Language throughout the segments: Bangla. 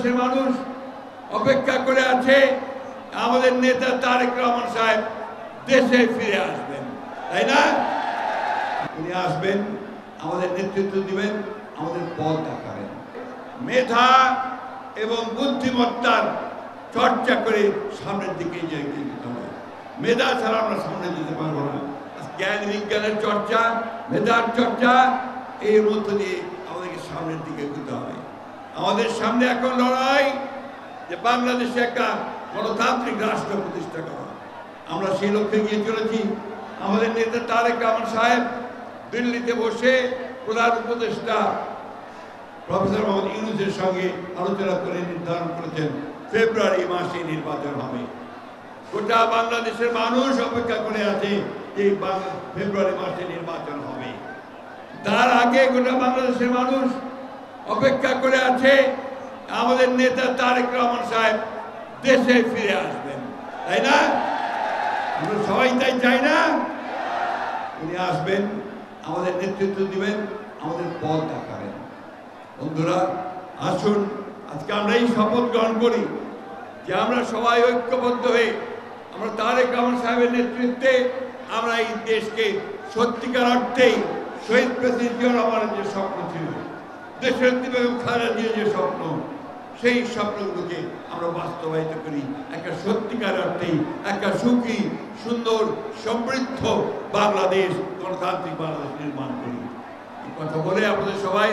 বাংলাদেশের মানুষ অপেক্ষা করে আছে আমাদের নেতা তারেক রহমান সাহেব দেশে ফিরে আসবেন, তাই না? উনি আসবেন, আমাদের নেতৃত্ব দিবেন, আমাদের পথ দেখাবেন। মেধা এবং বুদ্ধিমত্তার চর্চা করে সামনের দিকে যেতে হবে। মেধা ছাড়া আমরা সামনে যেতে পারবো না। জ্ঞান বিজ্ঞানের চর্চা, মেধার চর্চা, এর মধ্য দিয়ে আমাদেরকে সামনের দিকে এগোতে হবে। আমাদের সামনে এখন লড়াই যে বাংলাদেশে একটা গণতান্ত্রিক রাষ্ট্র প্রতিষ্ঠা করা। আমরা সেই লক্ষ্যে গিয়ে চলেছি। আমাদের নেতা তারেক রহমান সাহেব দিল্লিতে বসে প্রধান উপদেষ্টা প্রফেসর মোহাম্মদ ইউনূসের সঙ্গে আলোচনা করে নির্ধারণ করেছেন ফেব্রুয়ারি মাসে নির্বাচন হবে। গোটা বাংলাদেশের মানুষ অপেক্ষা করে আছে যে ফেব্রুয়ারি মাসে নির্বাচন হবে। তার আগে গোটা বাংলাদেশের মানুষ অপেক্ষা করে আছে আমাদের নেতা তারেক রহমান সাহেব দেশে ফিরে আসবেন, তাই না? আমরা সবাই তাই চাই না? উনি আসবেন, আমাদের নেতৃত্ব দিবেন, আমাদের পথ দেখাবেন। বন্ধুরা, আসুন আজকে আমরা এই শপথ গ্রহণ করি যে আমরা সবাই ঐক্যবদ্ধ হয়ে আমরা তারেক রহমান সাহেবের নেতৃত্বে আমরা এই দেশকে সত্যিকার অর্থেই শহীদ প্রেসিডেন্ট জিয়াউর রহমানের যে স্বপ্ন ছিল, দেশের বেগম খালেদা জিয়ার যে স্বপ্ন, সেই স্বপ্নগুলোকে আমরা বাস্তবায়িত করি। একটা সত্যিকার অর্থেই একটা সুখী, সুন্দর, সমৃদ্ধ বাংলাদেশ, গণতান্ত্রিক বাংলাদেশ নির্মাণ করি। এই কথা বলে আপনাদের সবাই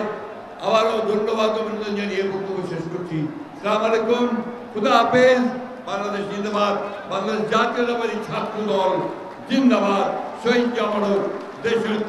আবারও ধন্যবাদ অভিনন্দন জানিয়ে বক্তব্য শেষ করছি। আসসালামু আলাইকুম, খুদা হাফেজ। বাংলাদেশ জিন্দাবাদ, বাংলাদেশ জাতীয়তাবাদী ছাত্র দল জিন্দাবাদ, শহীদ জামানত, দেশের